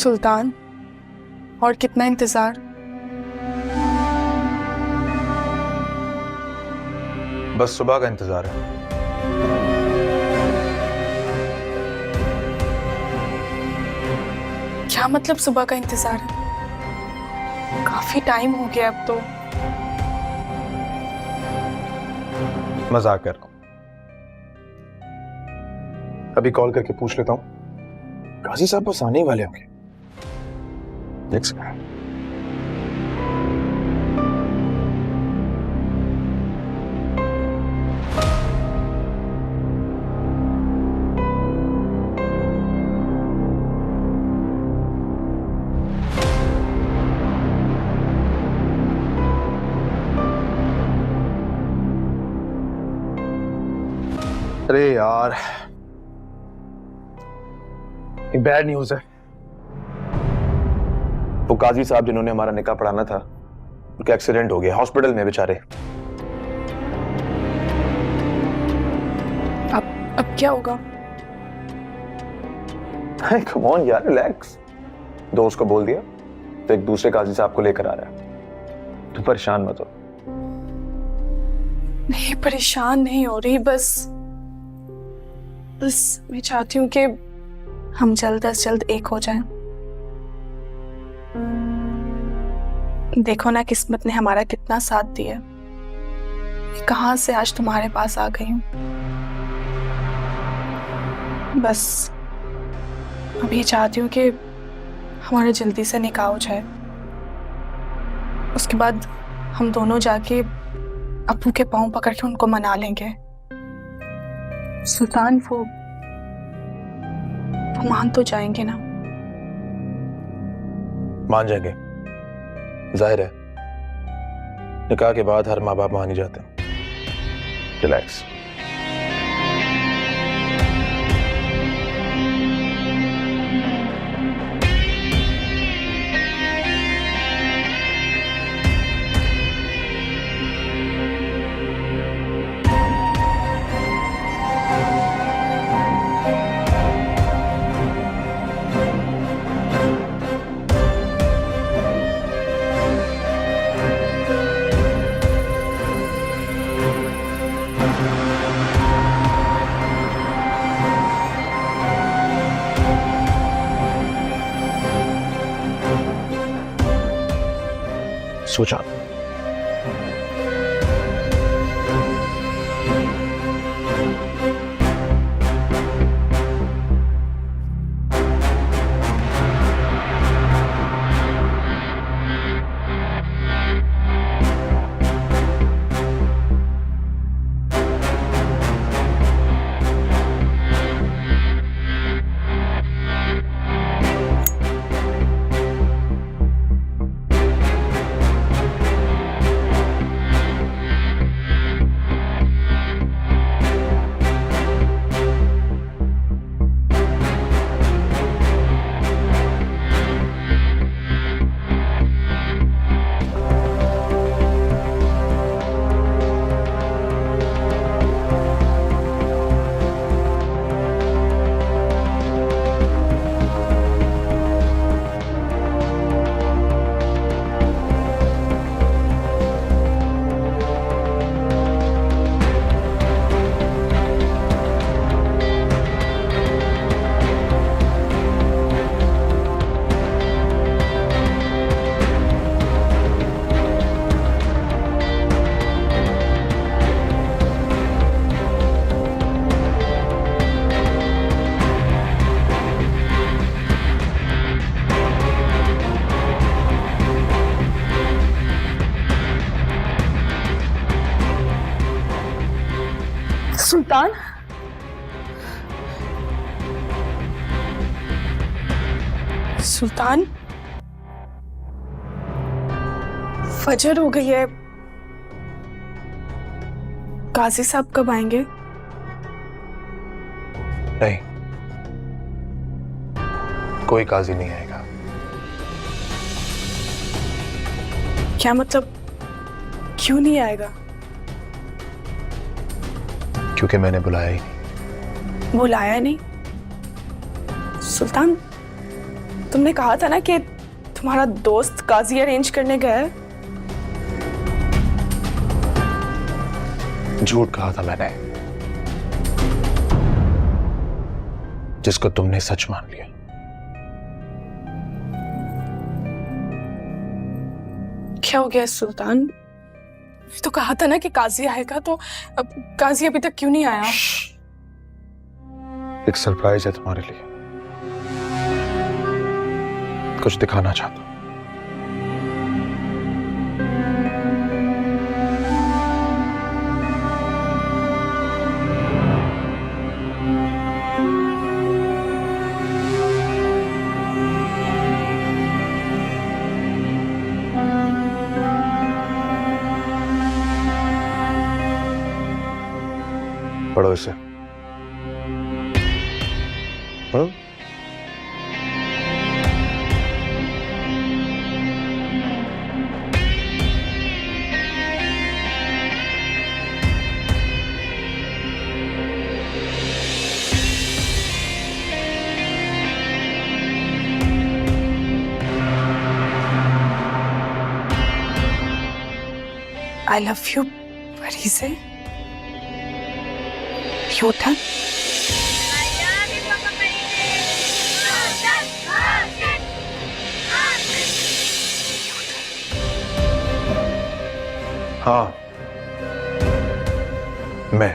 सुल्तान, और कितना इंतजार? बस सुबह का इंतजार है। क्या मतलब सुबह का इंतजार है? काफी टाइम हो गया अब तो। मजाक कर रहा हूं। अभी कॉल करके पूछ लेता हूं। काजी साहब बस आने ही वाले होंगे। एक सेकंड। अरे यार, एक बैड न्यूज है। वो काजी साहब जिन्होंने हमारा निकाह पढ़ाना था, उनका एक्सीडेंट हो गया, हॉस्पिटल में बेचारे। अब क्या होगा? कम ऑन यार, रिलैक्स। दोस्त को बोल दिया तो एक दूसरे काजी साहब को लेकर आ रहा है। तू परेशान मत हो। नहीं, परेशान नहीं हो रही, बस मैं चाहती हूँ कि हम जल्द से जल्द एक हो जाएं। देखो ना, किस्मत ने हमारा कितना साथ दिया। कहां से आज तुम्हारे पास आ गई हूँ। बस अभी चाहती हूँ कि हमारा जल्दी से निकाह हो जाए। उसके बाद हम दोनों जाके अप्पू के पांव पकड़ के उनको मना लेंगे। सुल्तान, वो मान तो जाएंगे ना? मान जाएंगे, जाहिर है। निकाह के बाद हर माँ बाप मान ही जाते हैं। रिलैक्स। सोचा सुल्तान, सुल्तान, फजर हो गई है। काजी साहब कब आएंगे? नहीं, कोई काजी नहीं आएगा। क्या मतलब? क्यों नहीं आएगा? क्योंकि मैंने बुलाया ही नहीं। बुलाया नहीं? सुल्तान, तुमने कहा था ना कि तुम्हारा दोस्त काजी अरेंज करने गया है। झूठ कहा था मैंने, जिसको तुमने सच मान लिया। क्या हो गया सुल्तान? तो कहा था ना कि काजी आएगा, तो अब काजी अभी तक क्यों नहीं आया? एक सरप्राइज है तुम्हारे लिए, कुछ दिखाना चाहता हूं। पढ़ो इसे। पढ़ो। I love you, Parise. Newton. हाँ, मैं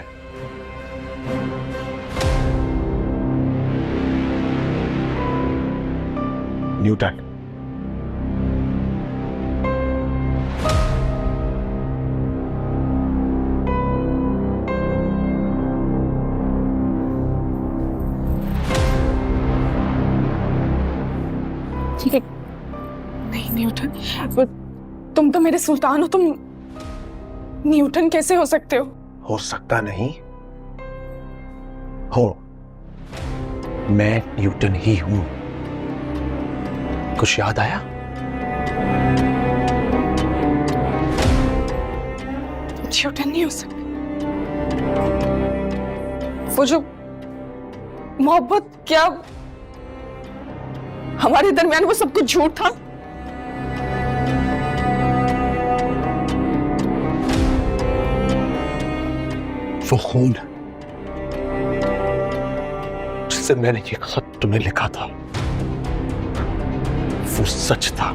न्यूटन। नहीं न्यूटन, तुम तो मेरे सुल्तान हो, तुम न्यूटन कैसे हो सकते हो सकता नहीं हो, मैं न्यूटन ही हूं। कुछ याद आया? न्यूटन नहीं हो सकते। वो जो मोहब्बत, क्या हमारे दरमियान वो सब कुछ झूठ था? वो खून जिससे मैंने ये खत तुम्हें लिखा था, वो सच था।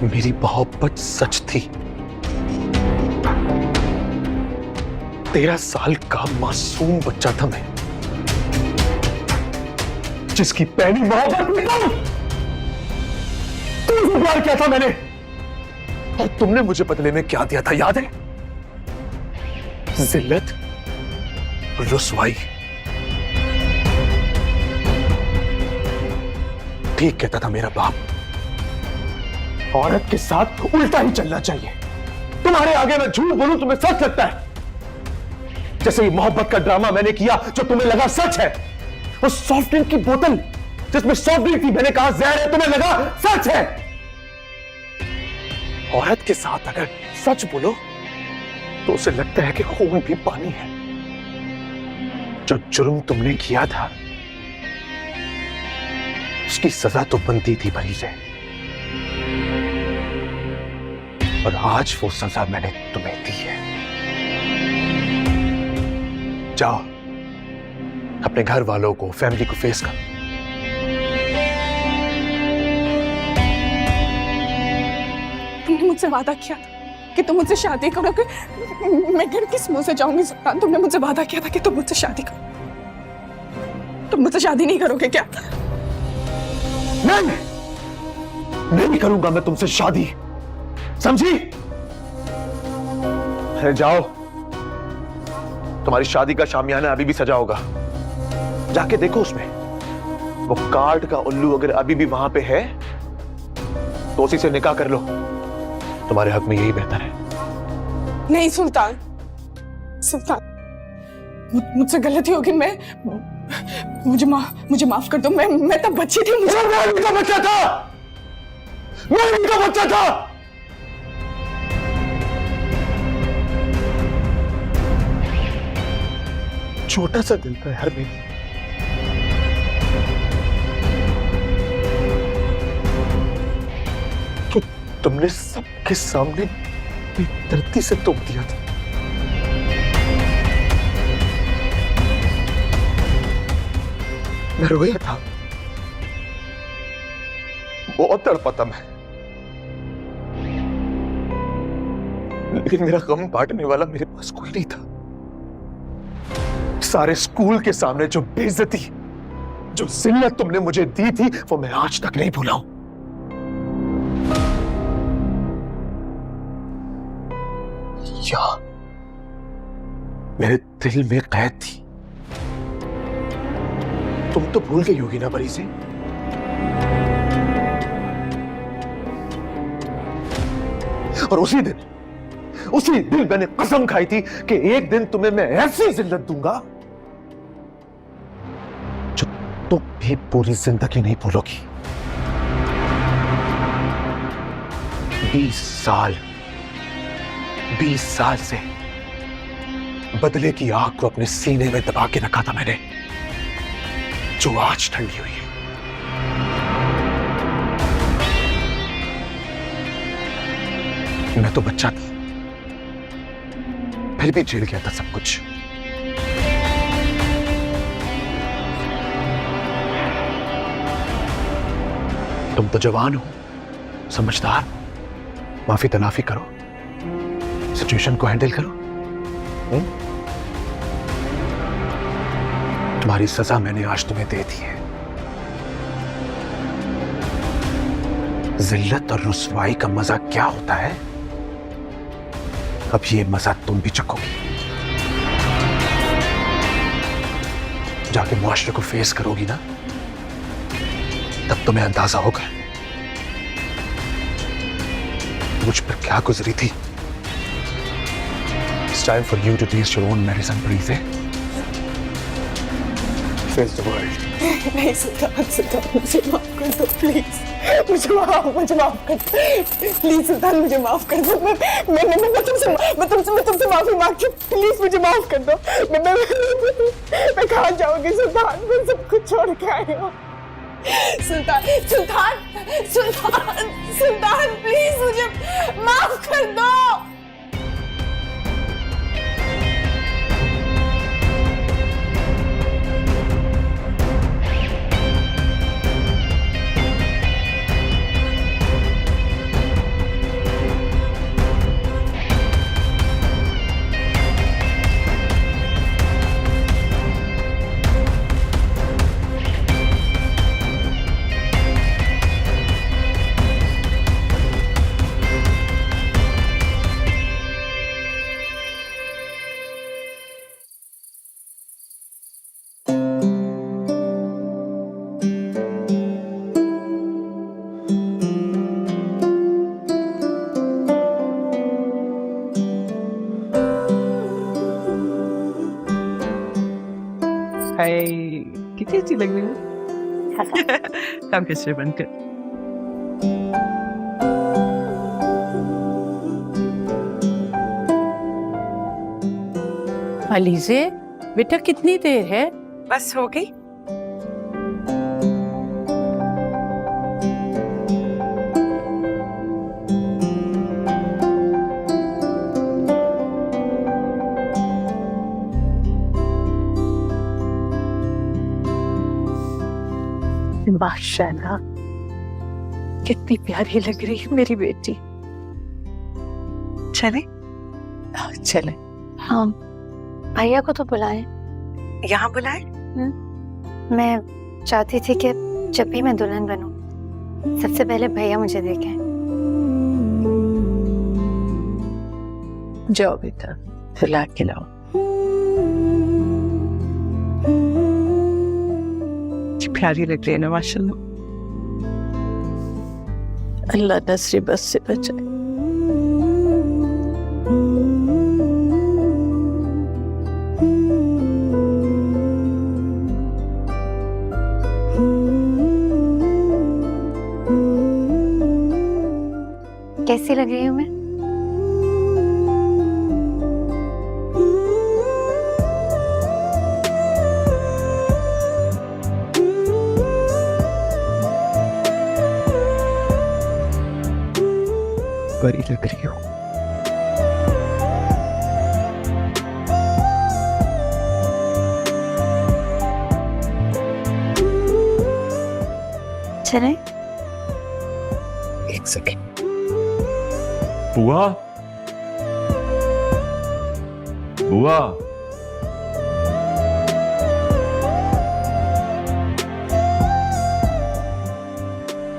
मेरी मोहब्बत सच थी। 13 साल का मासूम बच्चा था मैं, जिसकी पहली मोहब्बत में तुमसे प्यार किया था मैंने। और तुमने मुझे बदले में क्या दिया था, याद है? जिल्लत, रुसवाई। ठीक कहता था मेरा बाप, औरत के साथ उल्टा ही चलना चाहिए। तुम्हारे आगे मैं झूठ बोलूं तुम्हें सच लगता है, जैसे ये मोहब्बत का ड्रामा मैंने किया जो तुम्हें लगा सच है। वो सॉफ्ट ड्रिंक की बोतल जिसमें सॉफ्ट ड्रिंक थी, मैंने कहा जहर है, तुम्हें लगा सच है। औरत के साथ अगर सच बोलो तो उसे लगता है कि खून भी पानी है। जो जुर्म तुमने किया था उसकी सजा तो बनती थी भरीसे, और आज वो सजा मैंने तुम्हें दी है। जाओ, अपने घर वालों को, फैमिली को फेस करो। तुमने मुझसे वादा किया था कि तुम मुझसे शादी करोगे। मैं घर किस मुंह से जाऊंगी सुल्तान? तुमने मुझसे वादा किया था कि तुम मुझसे शादी करो। तुम मुझसे शादी नहीं करोगे क्या? नहीं करूंगा मैं तुमसे शादी, समझी? अरे जाओ, तुम्हारी शादी का शामियाना अभी भी सजा होगा, जाके देखो उसमें। वो कार्ड का उल्लू अगर अभी भी वहां पे है तो उसी से निकाह कर लो, तुम्हारे हक में यही बेहतर है। नहीं सुल्तान, सुल्तान मुझसे गलती होगी। मुझे माफ कर दो। मैं तब बच्ची थी। मैं उनका बच्चा था, मैं उनका बच्चा था। छोटा सा दिल था यार मेरी। तो तुमने सबके सामने धरती से तोड़ दिया था। मैं रोया था, बहुत तड़पा था मैं, लेकिन मेरा गम बांटने वाला मेरे पास कोई नहीं था। सारे स्कूल के सामने जो बेइज्जती, जो जिल्लत तुमने मुझे दी थी, वो मैं आज तक नहीं भूला हूं। या मेरे दिल में कैद थी। तुम तो भूल गई होगी ना परी से? और उसी दिन मैंने कसम खाई थी कि एक दिन तुम्हें मैं ऐसी जिल्लत दूंगा जो तुम भी पूरी जिंदगी नहीं भूलोगी। 20 साल से बदले की आग को अपने सीने में दबा के रखा था मैंने, जो आज ठंडी हुई है। मैं तो बच्चा था, फिर भी झेल गया था सब कुछ। तुम तो जवान हो, समझदार, माफी तलाफी करो, सिचुएशन को हैंडल करो। तुम्हारी सजा मैंने आज तुम्हें दे दी है। जिल्लत और रुसवाई का मजा क्या होता है, अब ये मजा तुम भी चखोगी। जाके मुआशरे को फेस करोगी ना, तब तुम्हें अंदाजा होगा मुझ पर क्या गुजरी थी। It's time for you to taste your own medicine, Breeze. Face the world. नहीं सुल्तान, मुझे माफ कर दो प्लीज। मुझे माफ कर दो प्लीज सुल्तान, मुझे माफ कर दो। मैं तुमसे माफी मांगती हूँ, प्लीज मुझे माफ कर दो। मैं कहाँ जाऊंगी सुल्तान, मैं सब कुछ छोड़ के आई हूँ। सुल्तान प्लीज मुझे माफ कर दो। हाय, कितनी अच्छी लग रही है। काम कैसे बनकर अलीज़े, बेटा कितनी देर है? बस हो गई। माशाल्लाह, कितनी प्यारी लग रही है मेरी बेटी। चले चले। हाँ, भैया को तो बुलाएं। यहाँ बुलाए। मैं चाहती थी कि जब भी मैं दुल्हन बनूं, सबसे पहले भैया मुझे देखें। जाओ बेटा, बुला के लाओ। प्यारी लग रही है ना माशाल्लाह। अल्लाह नस्री बस से बचाए। कैसी लग रही हूँ मैं? परी लग रही हो। चले? एक सेकेंड। बुआ, बुआ,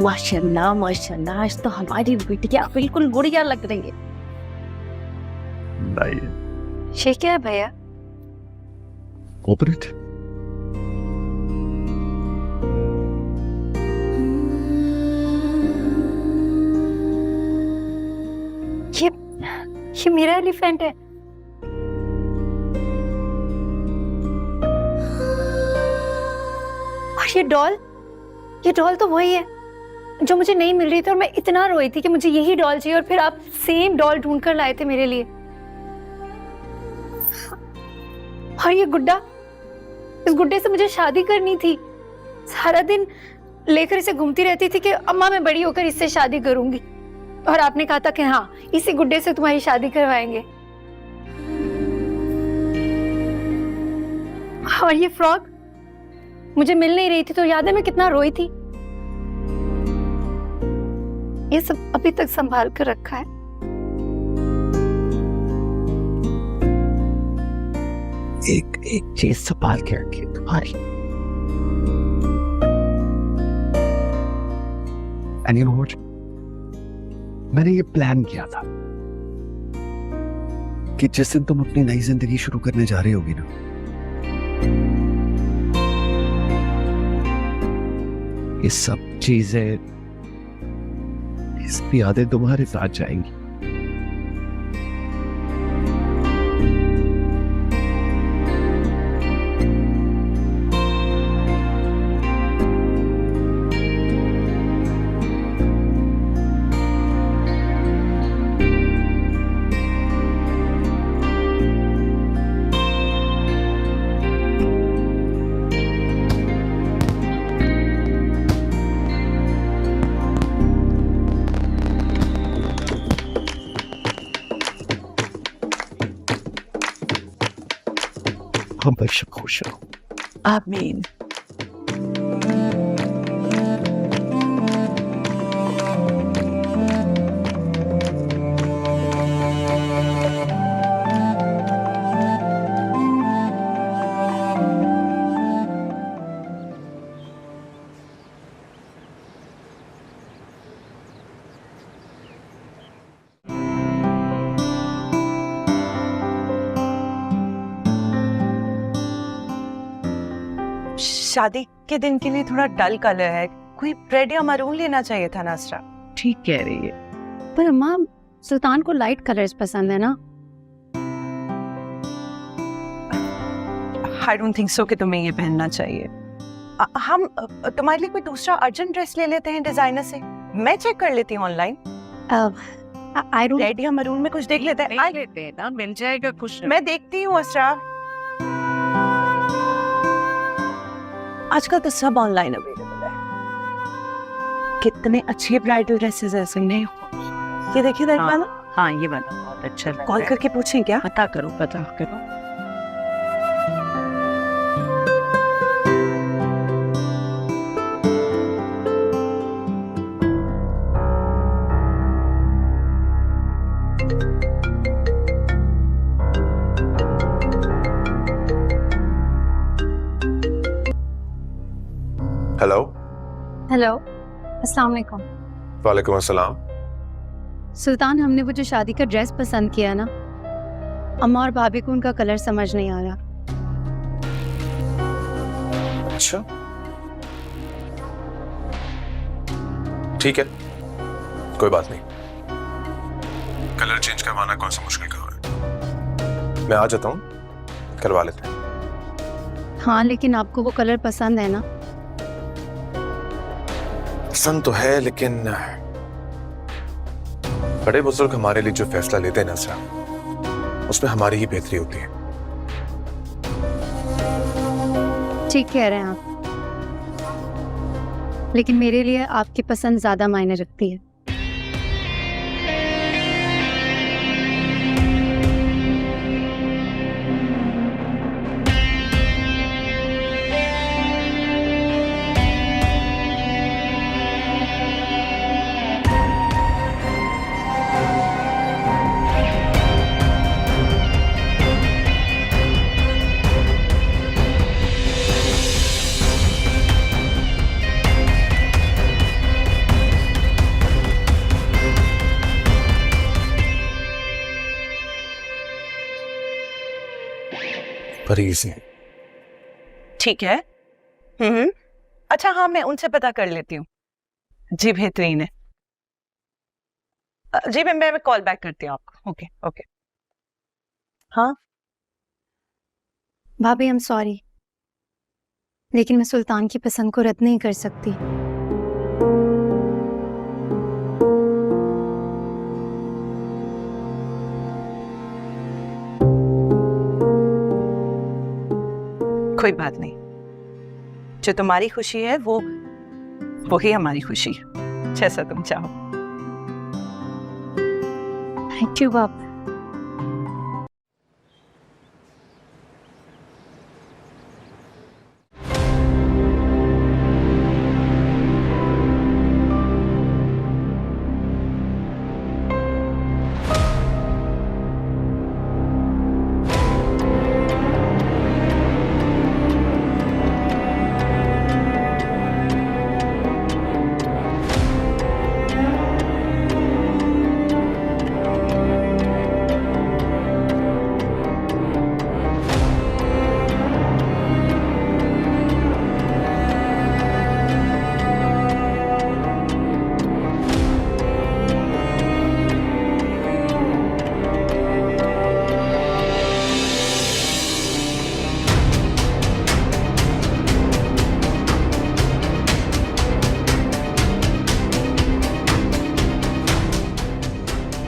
माशाल्लाह माशाल्लाह, आज तो हमारी बिटिया बिल्कुल गुड़िया लग रही है। नहीं, ये क्या है भैया? ऑपरेट। ये मेरा एलिफेंट है। और ये डॉल तो वही है जो मुझे नहीं मिल रही थी और मैं इतना रोई थी कि मुझे यही डॉल चाहिए, और फिर आप सेम डॉल ढूंढ कर लाए थे मेरे लिए। और ये गुड्डा, इस गुड्डे से मुझे शादी करनी थी। सारा दिन लेकर इसे घूमती रहती थी कि अम्मा मैं बड़ी होकर इससे शादी करूंगी, और आपने कहा था कि हाँ इसी गुड्डे से तुम्हारी शादी करवाएंगे। और ये फ्रॉक मुझे मिल नहीं रही थी, तो याद है मैं कितना रोई थी। ये सब अभी तक संभाल कर रखा है। एक चीज संभाल के रखिए तुम्हारी। And you know what? मैंने ये प्लान किया था कि जिस दिन तुम अपनी नई जिंदगी शुरू करने जा रही होगी ना, ये सब चीजें, ये सब यादें तुम्हारे साथ जाएंगी। हम बस खुश रहो। आमीन। शादी के दिन के लिए थोड़ा डल कलर है, कोई रेड या मरून लेना चाहिए था नासरा। ठीक कह रही है। पर अम्मा, सुल्तान को लाइट कलर्स पसंद है ना। आई डोंट थिंक सो कि तुम्हें ये पहनना चाहिए। हम तुम्हारे लिए कोई दूसरा अर्जेंट ड्रेस ले लेते हैं डिजाइनर से। मैं चेक कर लेती हूँ ऑनलाइन। आई डोंट, रेड या मरून में कुछ देख लेते हैं। ना मिल जाएगा कुछ। मैं देखती हूँ असरा। आजकल तो सब ऑनलाइन अवेलेबल है। कितने अच्छे ब्राइडल ड्रेसेस है सुनने। ये देखिए दरवाना। हाँ ये वाला बहुत अच्छा लग कॉल करके पूछें क्या? पता करो पता करो। हेलो। हेलो, अस्सलाम वालेकुम। वालेकुम अस्सलाम। सुल्तान, हमने वो जो शादी का ड्रेस पसंद किया ना, अम्मा और भाभी को उनका कलर समझ नहीं आ रहा। अच्छा ठीक है, कोई बात नहीं। कलर चेंज करवाना कौन सा मुश्किल काम है, मैं आ जाता हूँ, करवा लेते हैं। हाँ, लेकिन आपको वो कलर पसंद है ना? पसंद तो है, लेकिन बड़े बुजुर्ग हमारे लिए जो फैसला लेते हैं ना सर, उसमें हमारी ही बेहतरी होती है। ठीक कह रहे हैं आप, लेकिन मेरे लिए आपकी पसंद ज्यादा मायने रखती है। परी से। ठीक है। अच्छा हाँ, मैं उनसे पता कर लेती हूँ। जी बेहतरीन है। जी मैं कॉल बैक करती हूँ आपको। Okay okay. हाँ भाभी आई एम सॉरी, लेकिन मैं सुल्तान की पसंद को रद्द नहीं कर सकती। कोई बात नहीं, जो तुम्हारी खुशी है वो ही हमारी खुशी है, जैसा तुम चाहो। थैंक यू बाप।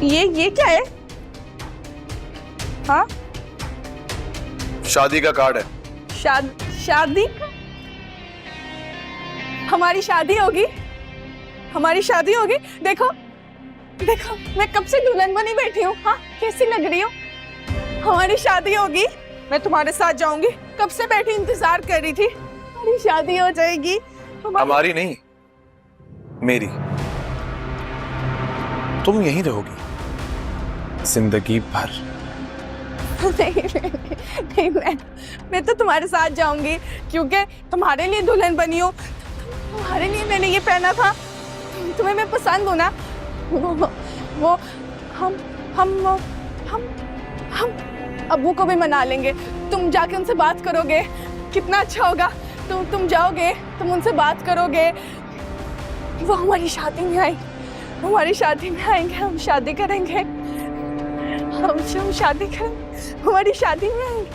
ये क्या है? हाँ, शादी का कार्ड है। शादी? हमारी शादी होगी, हमारी शादी होगी। देखो देखो, मैं कब से दुल्हन बनी बैठी हूँ। हाँ, कैसी लग रही हूँ? हमारी शादी होगी, मैं तुम्हारे साथ जाऊंगी। कब से बैठी इंतजार कर रही थी। हमारी शादी हो जाएगी। हमारी नहीं, मेरी। तुम यहीं रहोगी जिंदगी भर। नहीं, मैं तो तुम्हारे साथ जाऊंगी, क्योंकि तुम्हारे लिए दुल्हन बनी हूँ। तुम्हारे लिए मैंने ये पहना था। तुम्हें मैं पसंद हूँ ना। वो हम अब्बू को भी मना लेंगे। तुम जाके उनसे बात करोगे, कितना अच्छा होगा। तुम जाओगे, तुम उनसे बात करोगे, वो हमारी शादी में आएंगे, हमारी शादी में आएंगे, हम शादी करेंगे, हम शादी करेंगे, हमारी शादी में आएंगे।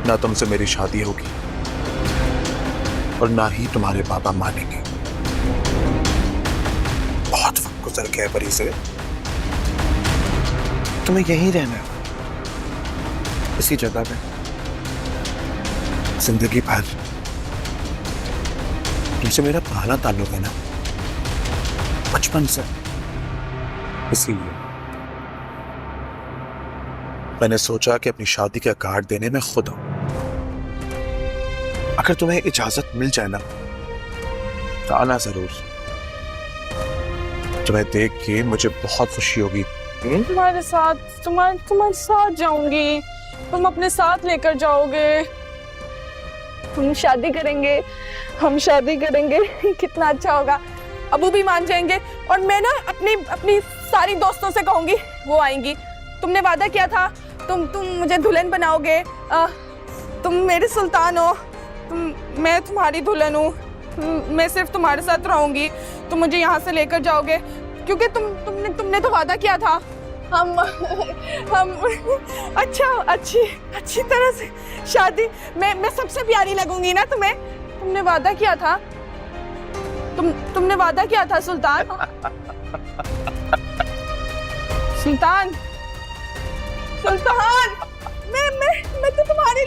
ना तुमसे मेरी शादी होगी और ना ही तुम्हारे पापा मानेंगे। बहुत वक्त गुजर गया परी से, तुम्हें यहीं रहना है, इसी जगह पे जिंदगी भर। तुमसे मेरा पुराना ताल्लुक है ना, बचपन से, इसीलिए मैंने सोचा कि अपनी शादी का कार्ड देने में खुद आऊं। अगर तुम्हें इजाजत मिल जाए ना तो आना जरूर। तुम्हें देख के मुझे बहुत खुशी होगी। तुम्हारे साथ जाऊंगी, तुम अपने साथ लेकर जाओगे, हम शादी करेंगे, हम शादी करेंगे। कितना अच्छा होगा। अबू भी मान जाएंगे और मैं ना अपनी सारी दोस्तों से कहूंगी, वो आएंगी। तुमने वादा किया था, तुम मुझे दुल्हन बनाओगे। तुम मेरे सुल्तान हो, मैं तुम्हारी दुल्हन हूँ। मैं सिर्फ तुम्हारे साथ रहूंगी। तुम मुझे यहाँ से लेकर जाओगे, क्योंकि तुमने तो वादा किया था। हम अच्छी तरह से शादी। मैं सबसे प्यारी लगूंगी ना तुम्हें। तुमने वादा किया था, तुमने वादा किया था सुल्तान। सुल्तान, मैं तो तुम्हारे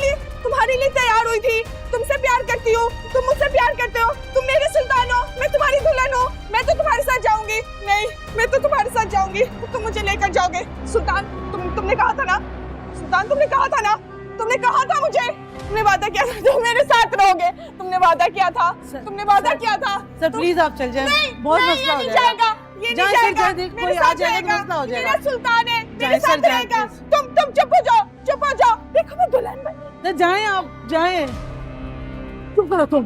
लिए तैयार हुई थी। तुमसे प्यार करती हूँ, तुम मुझसे प्यार करते हो। तुम मेरे सुल्तान हो, मैं तुम्हारी दुल्हन हूँ। मैं तो तुम्हारे साथ जाऊंगी। नहीं, मैं तो तुम्हारे साथ जाऊंगी। तुम मुझे लेकर जाओगे सुल्तान। तुमने कहा था ना सुल्तान, तुमने कहा था ना, तुमने कहा था मुझे, तुमने वादा किया था तुम मेरे साथ रहोगे। तुमने वादा किया था, तुमने वादा किया था। सर प्लीज आप चल जाए, बहुत मसला हो जाएगा। ये नहीं जाएगा, कोई आ जाएगा तो मसला हो जाएगा। मेरा सुल्तान है, मेरे साथ रहेगा। तुम चुप हो जाओ, चुप हो जाओ। देखो मैं दुल्हन बनी। जाएं आप, जाएं। चुप करो तुम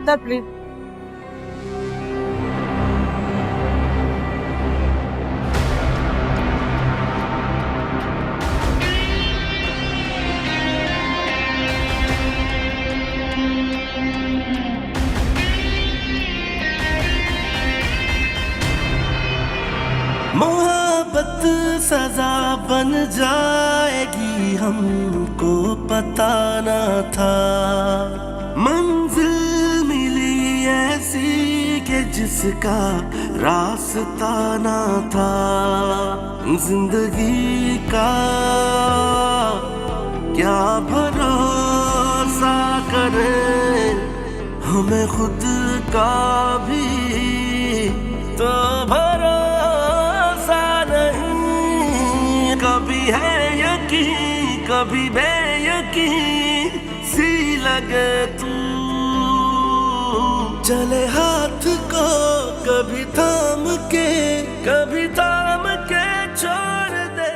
सर प्लीज। सजा बन जाएगी हमको पता न था, मंजिल मिली ऐसी कि जिसका रास्ता न था, जिंदगी का क्या भरोसा करें, हमें खुद का भी तो भरोसा नहीं, कभी है यकीन कभी बेयकीन सी लगे तू, चले हाथ को कभी थाम के छोड़ दे।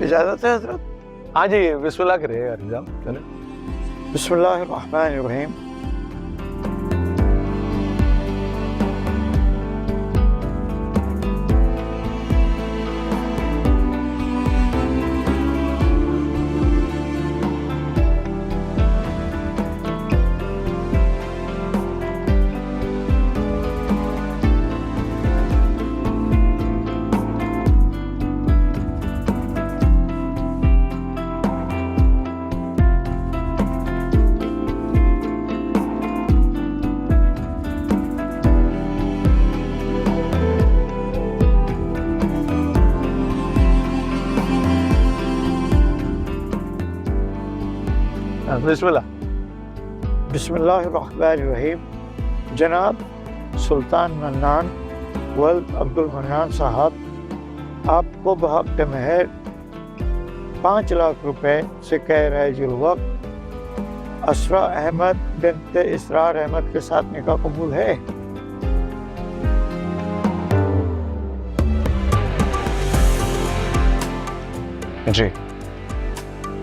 इजाज़त है हज़रत? हाँ जी, बिस्मिल्लाह करिए यार निज़ाम, चले। बिस्मिल्लाहिर्रहमानिर्रहीम। बिस्मिल्लाह। बिस्मिल्लाहिर्रहमानिर्रहीम। जनाब सुल्तान मन्नान वल्द अब्दुल मन्नान साहब, आपको बहक़ महर 5 लाख रुपए से कह रहे जुलवक्त असरा अहमद बिन्त इसरार अहमद के साथ निकाह कबूल है? जी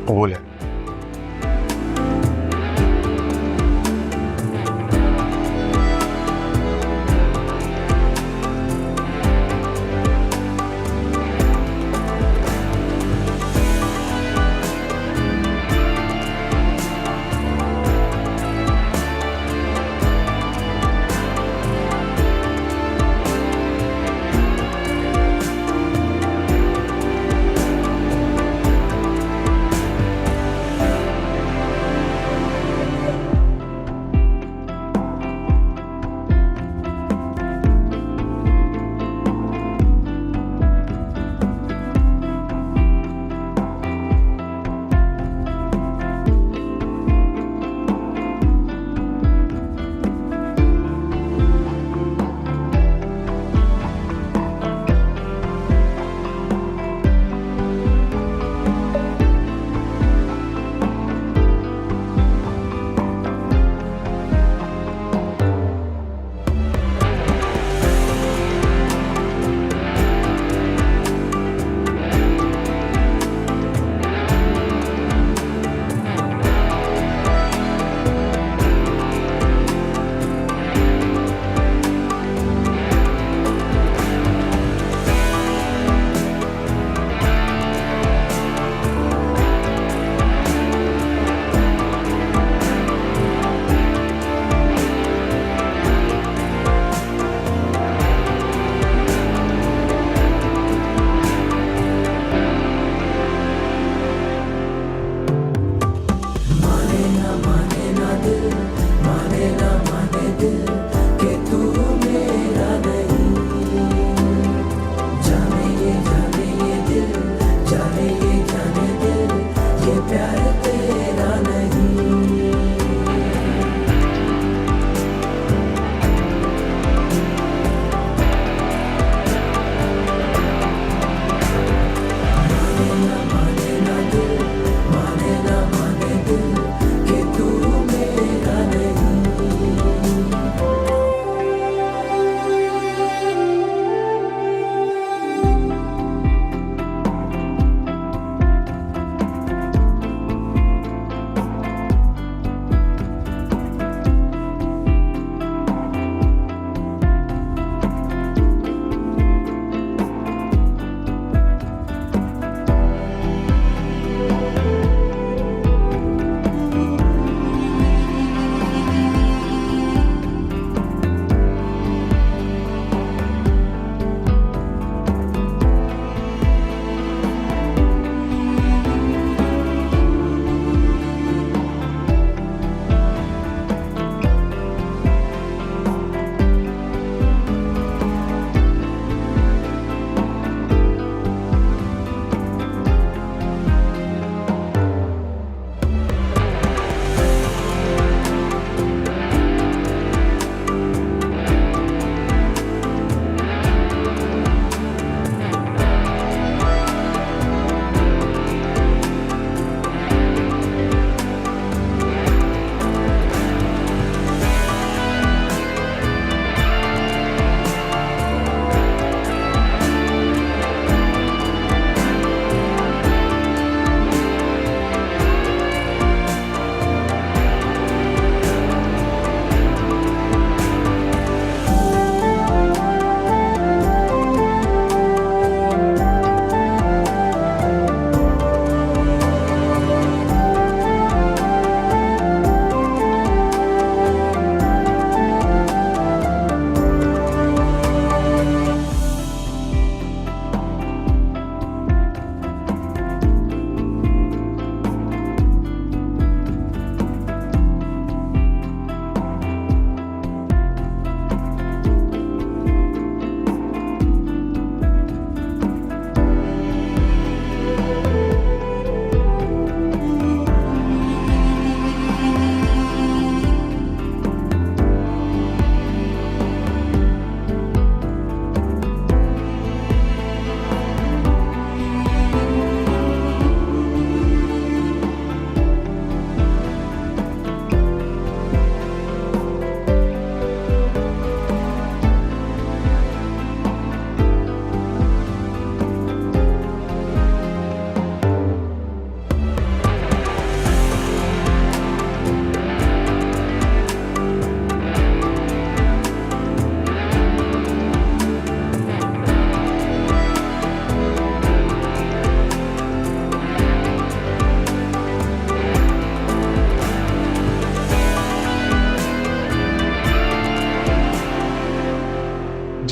कबूल है।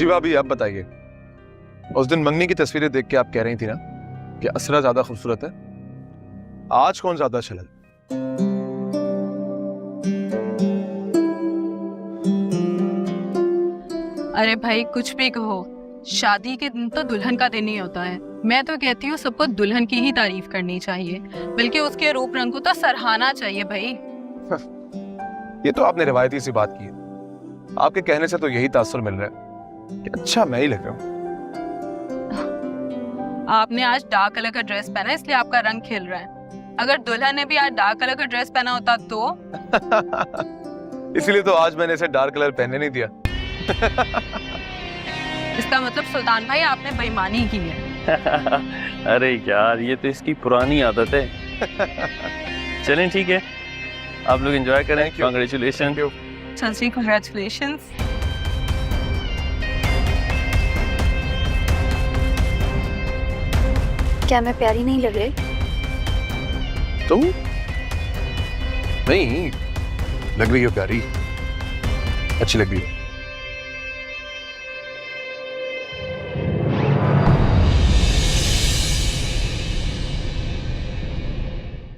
जी भाभी आप बताइए, उस दिन मंगनी की तस्वीरें देख के आप कह रही थी ना कि असरा ज्यादा खूबसूरत है, आज कौन ज्यादा छलन? अरे भाई कुछ भी कहो, शादी के दिन तो दुल्हन का दिन ही होता है। मैं तो कहती हूँ सबको दुल्हन की ही तारीफ करनी चाहिए, बल्कि उसके रूप रंग को तो सराहना चाहिए भाई। ये तो आपने रिवायती सी बात की है। आपके कहने से तो यही तासुर मिल रहा है कि अच्छा मैं ही लग रहा हूँ। आपने आज डार्क कलर का ड्रेस पहना इसलिए आपका रंग खिल रहा है। अगर दुल्हन ने भी आज डार्क कलर का ड्रेस पहना होता तो इसलिए तो आज मैंने इसे डार्क कलर पहनने नहीं दिया। इसका मतलब सुल्तान भाई आपने बेईमानी की है। अरे यार ये तो इसकी पुरानी आदत है। चलें ठीक है, आप लोग एंजॉय करें। कांग्रेचुलेशन। चाची कांग्रेचुलेशंस। क्या मैं प्यारी नहीं लग रही? तुम नहीं लग रही हो प्यारी, अच्छी लग रही हो।